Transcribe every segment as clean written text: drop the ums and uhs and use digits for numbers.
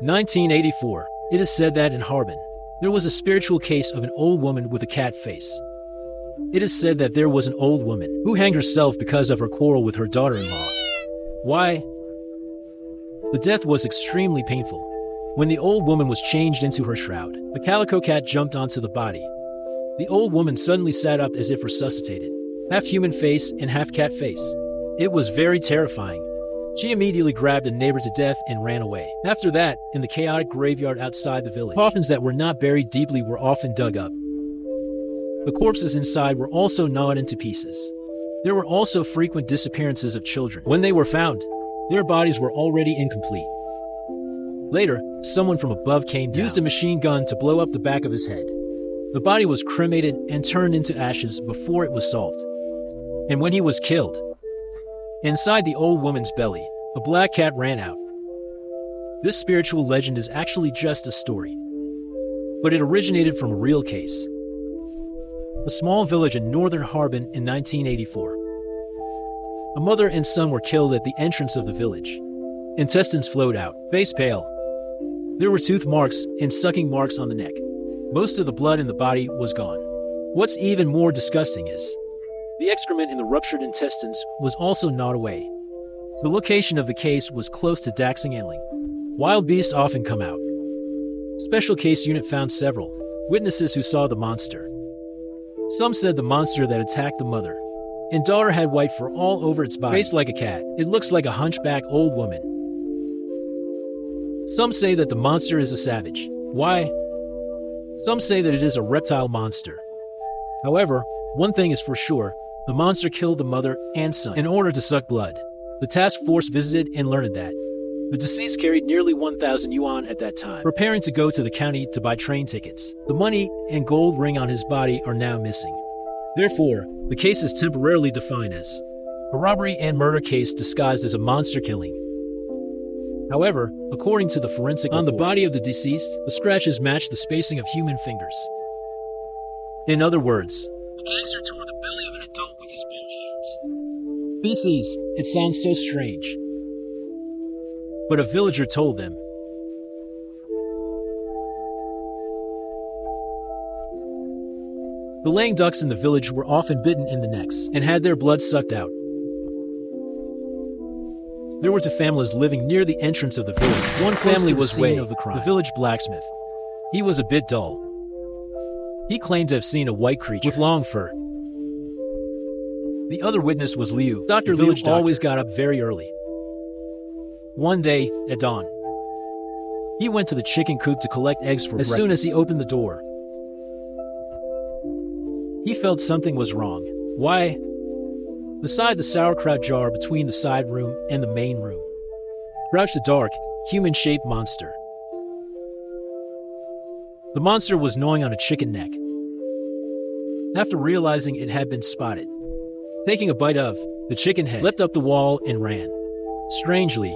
1984. It is said that in Harbin, there was a spiritual case of an old woman with a cat face. It is said that there was an old woman who hanged herself because of her quarrel with her daughter-in-law. Why? The death was extremely painful. When the old woman was changed into her shroud, a calico cat jumped onto the body. The old woman suddenly sat up as if resuscitated, half human face and half cat face. It was very terrifying. She immediately grabbed a neighbor to death and ran away. After that, in the chaotic graveyard outside the village, coffins that were not buried deeply were often dug up. The corpses inside were also gnawed into pieces. There were also frequent disappearances of children. When they were found, their bodies were already incomplete. Later, someone from above came down, used a machine gun to blow up the back of his head. The body was cremated and turned into ashes before it was solved. And when he was killed, inside the old woman's belly, a black cat ran out. This spiritual legend is actually just a story, but it originated from a real case. A small village in northern Harbin in 1984. A mother and son were killed at the entrance of the village. Intestines flowed out, face pale. There were tooth marks and sucking marks on the neck. Most of the blood in the body was gone. What's even more disgusting is the excrement in the ruptured intestines was also gnawed away. The location of the case was close to Daxing-Anling. Wild beasts often come out. Special Case Unit found several witnesses who saw the monster. Some said the monster that attacked the mother and daughter had white fur all over its body, faced like a cat. It looks like a hunchback old woman. Some say that the monster is a savage. Why? Some say that it is a reptile monster. However, one thing is for sure, the monster killed the mother and son in order to suck blood. The task force visited and learned that the deceased carried nearly 1,000 yuan at that time, preparing to go to the county to buy train tickets. The money and gold ring on his body are now missing. Therefore, the case is temporarily defined as a robbery and murder case disguised as a monster killing. However, according to the forensic report, on the body of the deceased, the scratches match the spacing of human fingers. In other words, the gangster tore the belly of an adult with his bare hands. Feces, it sounds so strange. But a villager told them. The laying ducks in the village were often bitten in the necks and had their blood sucked out. There were two families living near the entrance of the village. One family was Wei, the village blacksmith. He was a bit dull. He claimed to have seen a white creature with long fur. The other witness was Liu. Dr. Liu always got up very early. One day, at dawn, he went to the chicken coop to collect eggs for breakfast. As soon as he opened the door, he felt something was wrong. Why? Beside the sauerkraut jar between the side room and the main room crouched a dark, human-shaped monster. The monster was gnawing on a chicken neck. After realizing it had been spotted, taking a bite of the chicken head, leapt up the wall and ran. Strangely,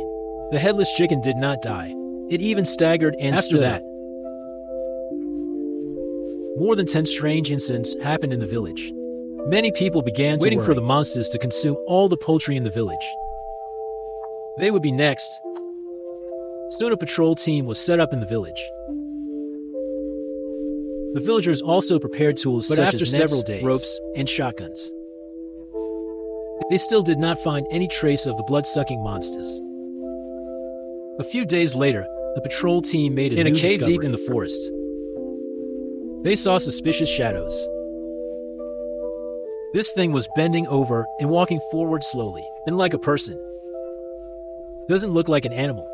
the headless chicken did not die. It even staggered and stood up. More than 10 strange incidents happened in the village. Many people began waiting for the monsters to consume all the poultry in the village. They would be next. Soon a patrol team was set up in the village. The villagers also prepared tools such as nets, several days, ropes, and shotguns. They still did not find any trace of the blood-sucking monsters. A few days later, the patrol team made a new discovery. In a cave deep in the forest, they saw suspicious shadows. This thing was bending over and walking forward slowly, and like a person. Doesn't look like an animal.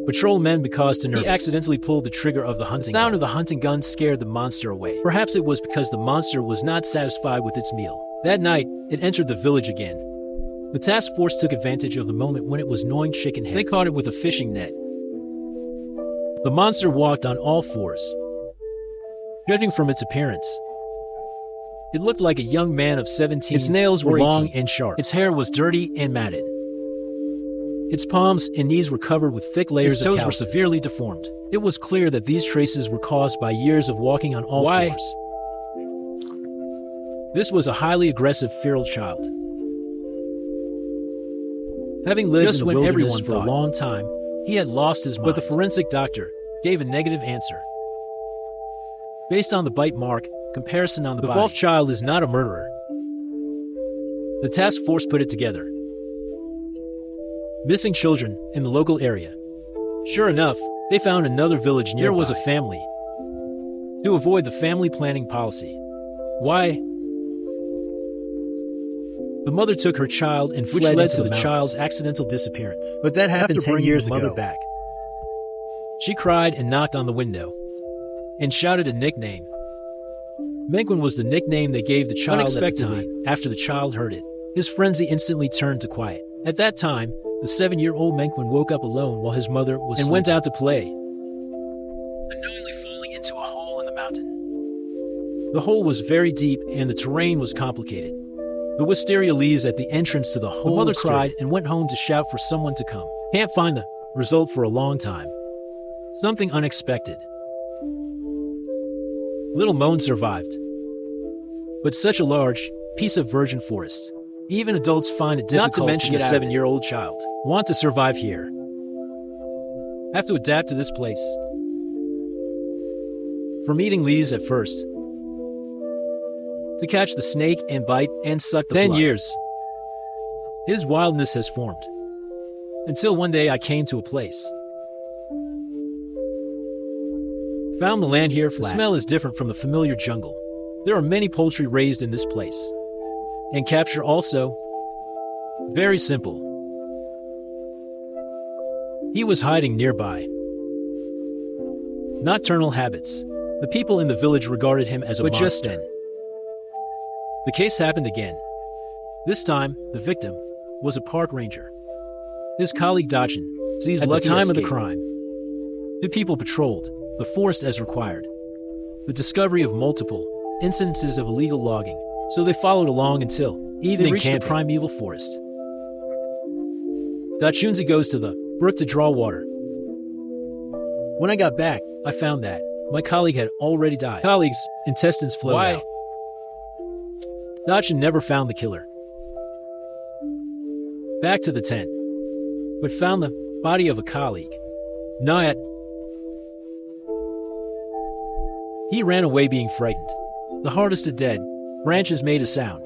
Patrolmen because too nervous. He accidentally pulled the trigger of the hunting gun. The sound of the hunting gun scared the monster away. Perhaps it was because the monster was not satisfied with its meal. That night, it entered the village again. The task force took advantage of the moment when it was gnawing chicken heads. They caught it with a fishing net. The monster walked on all fours. Judging from its appearance, it looked like a young man of 17. Its nails were long and sharp. Its hair was dirty and matted. Its palms and knees were covered with thick layers of calluses. Its toes were severely deformed. It was clear that these traces were caused by years of walking on all fours. This was a highly aggressive feral child. Having lived in the wilderness for a long time, he had lost his mind. But the forensic doctor gave a negative answer. Based on the bite mark comparison on the body, Wolf child is not a murderer. The task force put it together. Missing children in the local area. Sure enough, they found another village near. There was a family. To avoid the family planning policy. Why? The mother took her child and fled, which led to the child's accidental disappearance. But that happened 10 years ago. Back. She cried and knocked on the window and shouted a nickname. Menguin was the nickname they gave the child. Unexpectedly, after the child heard it, his frenzy instantly turned to quiet. At that time, the 7-year-old Menguin woke up alone while his mother was sleeping. Went out to play, unknowingly falling into a hole in the mountain. The hole was very deep and the terrain was complicated. The wisteria leaves at the entrance to the hole. The mother cried and went home to shout for someone to come. Can't find the result for a long time. Something unexpected. Little Moan survived. But such a large piece of virgin forest. Even adults find it difficult, not to mention a 7-year-old child, want to survive here. Have to adapt to this place. From eating leaves at first, to catch the snake and bite and suck the blood. 10 years. His wildness has formed. Until one day I came to a place. Found the land here flat. The smell is different from the familiar jungle. There are many poultry raised in this place. And capture also. Very simple. He was hiding nearby. Nocturnal habits. The people in the village regarded him as a monster. But just then, the case happened again. This time, the victim was a park ranger. His colleague Dachin seized at the time of the crime. The people patrolled the forest as required. The discovery of multiple incidences of illegal logging, so they followed along until evening reached the primeval forest. Dachunzi goes to the brook to draw water. When I got back, I found that my colleague had already died. Colleague's intestines flowed out. Dachin never found the killer. Back to the tent, but found the body of a colleague. Nayat. He ran away being frightened. The hardest of dead branches made a sound.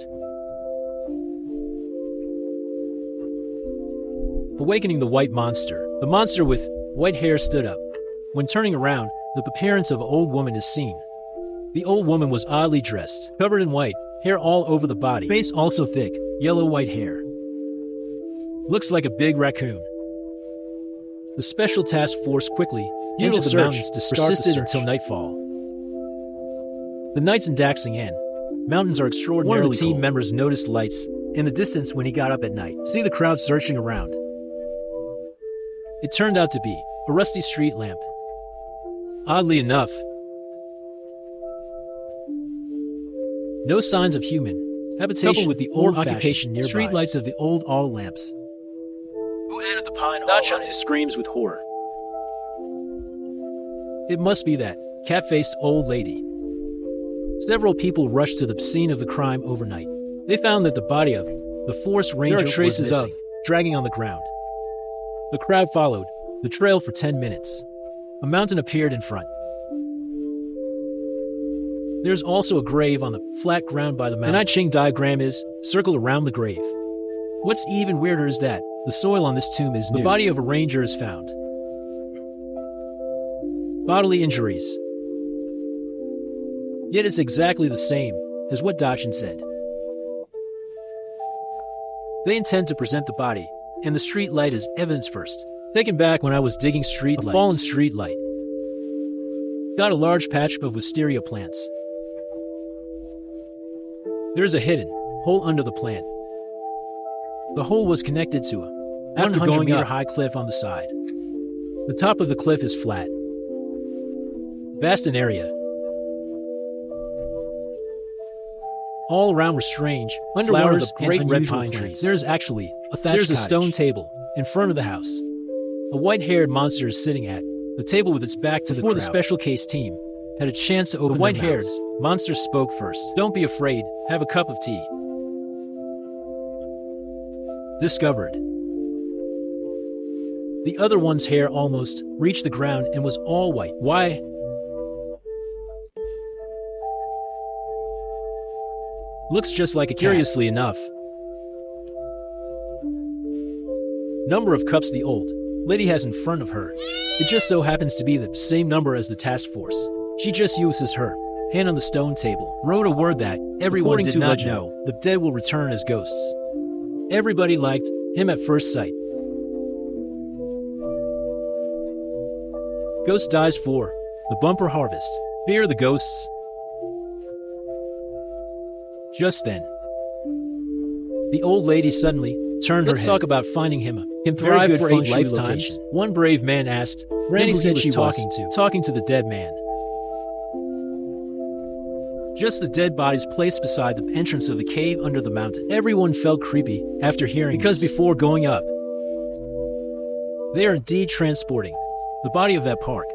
Awakening the white monster. The monster with white hair stood up. When turning around, the appearance of an old woman is seen. The old woman was oddly dressed, covered in white, hair all over the body, face also thick, yellow-white hair. Looks like a big raccoon. The special task force quickly entered the mountains to start the search until nightfall. The nights in Daxing mountains are extraordinarily cold. One of the team members noticed lights in the distance when he got up at night. See the crowd searching around. It turned out to be a rusty street lamp. Oddly enough, no signs of human habitation with the old occupation nearby. Street lights of the old oil lamps. Who entered the pine? Dachunzi screams with horror. It must be that cat-faced old lady. Several people rushed to the scene of the crime overnight. They found that the body of the forest ranger was traces of dragging on the ground. The crowd followed the trail for 10 minutes. A mountain appeared in front. There's also a grave on the flat ground by the mountain. An I Ching diagram is circled around the grave. What's even weirder is that the soil on this tomb is new. The body of a ranger is found. Bodily injuries. Yet it's exactly the same as what Dachin said. They intend to present the body and the street light as evidence first. Taken back when I was digging street lights. A fallen street light. Got a large patch of wisteria plants. There's a hidden hole under the plant. The hole was connected to a 100-meter high cliff on the side. The top of the cliff is flat. Vast in area. All around were strange, flowers of great red pine trees. There's actually a thatched There's a stone table in front of the house. A white-haired monster is sitting at the table with its back to the crowd. Before the special case team had a chance to open their mouths, the white-haired monster spoke first. Don't be afraid. Have a cup of tea. Discovered. The other one's hair almost reached the ground and was all white. Why? Looks just like a cat. Curiously enough, number of cups the old lady has in front of her, it just so happens to be the same number as the task force. She just uses her hand on the stone table, wrote a word that everyone did not know the dead will return as ghosts. Everybody liked him at first sight. Ghost dies for the bumper harvest. Fear the ghosts. Just then, the old lady suddenly turned her head. Let's talk about finding him a very good for 8 lifetimes. One brave man asked, Randy said she was talking to the dead man. Just the dead bodies placed beside the entrance of the cave under the mountain. Everyone felt creepy after hearing because before going up, they are indeed transporting the body of that park,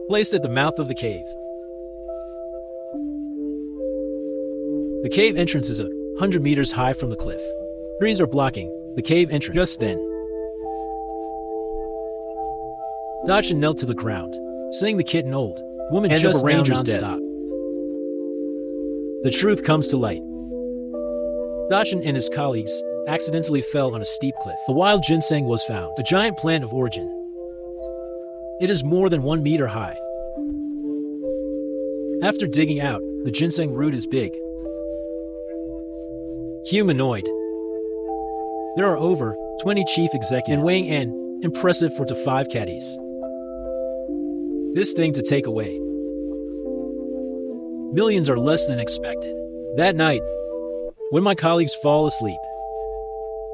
placed at the mouth of the cave. The cave entrance is 100 meters high from the cliff. Trees are blocking the cave entrance. Just then, Dachin knelt to the ground, saying the kitten old woman and just ranger's death. The truth comes to light. Dachin and his colleagues accidentally fell on a steep cliff. A wild ginseng was found, a giant plant of origin. It is more than 1 meter high. After digging out, the ginseng root is big. Humanoid. There are over 20 chief executives and weighing in impressive 4 to 5 caddies. This thing to take away. Millions are less than expected. That night, when my colleagues fall asleep,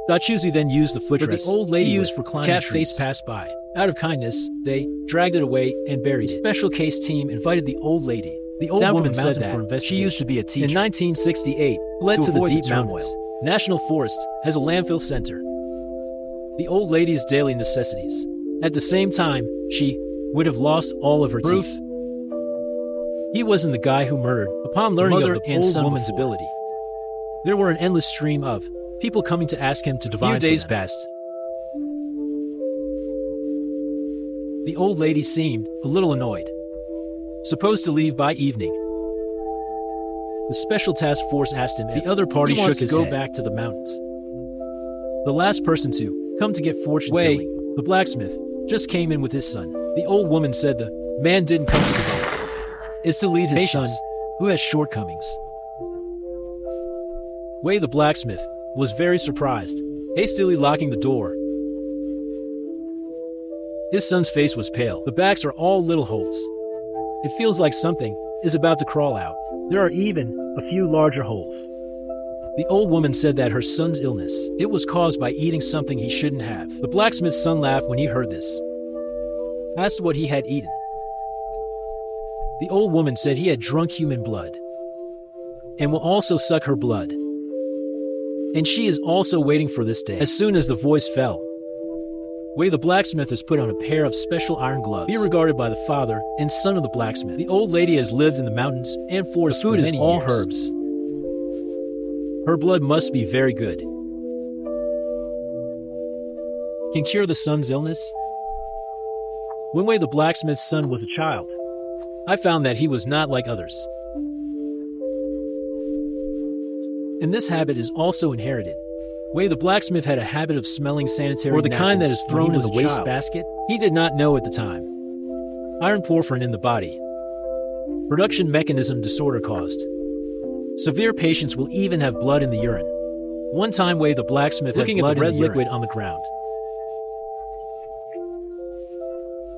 Dachuzi then used the footrest the old lady used for climbing cat trees. Face passed by. Out of kindness, they dragged it away and buried it. The special case team invited the old lady. The old woman said that she used to be a teacher. In 1968, led to the deep mountains. National Forest has a landfill center. The old lady's daily necessities. At the same time, she would have lost all of her teeth. He wasn't the guy who murdered upon learning of the old woman's ability. There were an endless stream of people coming to ask him to divine. Few days passed. The old lady seemed a little annoyed. Supposed to leave by evening. The special task force asked him if the other party shook his head. Go back to the mountains. The last person to come to get fortune telling, the blacksmith, just came in with his son. The old woman said the man didn't come to divine. It's to lead his son, who has shortcomings. Wei the blacksmith was very surprised, hastily locking the door. His son's face was pale. The backs are all little holes. It feels like something is about to crawl out. There are even a few larger holes. The old woman said that her son's illness, it was caused by eating something he shouldn't have. The blacksmith's son laughed when he heard this. Asked what he had eaten. The old woman said he had drunk human blood and will also suck her blood. And she is also waiting for this day. As soon as the voice fell, Wei the blacksmith has put on a pair of special iron gloves. Be regarded by the father and son of the blacksmith. The old lady has lived in the mountains and forests for many years. The food is all herbs. Her blood must be very good. Can cure the son's illness? When Wei the blacksmith's son was a child, I found that he was not like others. And this habit is also inherited. Wei the blacksmith had a habit of smelling sanitary napkins, or the kind that is thrown in the waste basket. He did not know at the time. Iron porphyrin in the body. Production mechanism disorder caused. Severe patients will even have blood in the urine. One time Wei the blacksmith looking at the red liquid on the ground.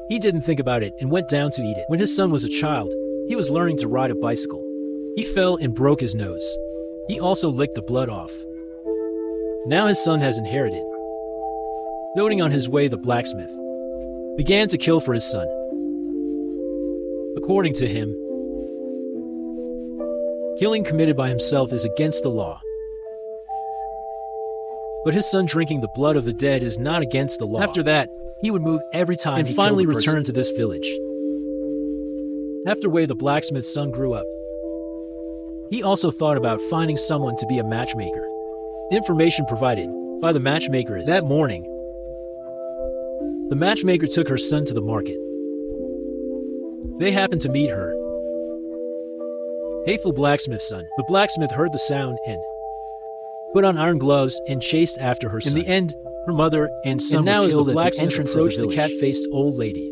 He didn't think about it and went down to eat it. When his son was a child, he was learning to ride a bicycle. He fell and broke his nose. He also licked the blood off. Now his son has inherited. Noting on his way, the blacksmith began to kill for his son. According to him, killing committed by himself is against the law. But his son drinking the blood of the dead is not against the law. After that, he would move every time and finally return to this village. After Wei the blacksmith's son grew up, he also thought about finding someone to be a matchmaker. Information provided by the matchmaker is that morning, The matchmaker took her son to the market. They happened to meet her hateful blacksmith's son. The blacksmith heard the sound and put on iron gloves and chased after her son. In the end, her mother and son And now were as the killed. The blacksmith blacksmith entrance of the approached the village. cat-faced old lady.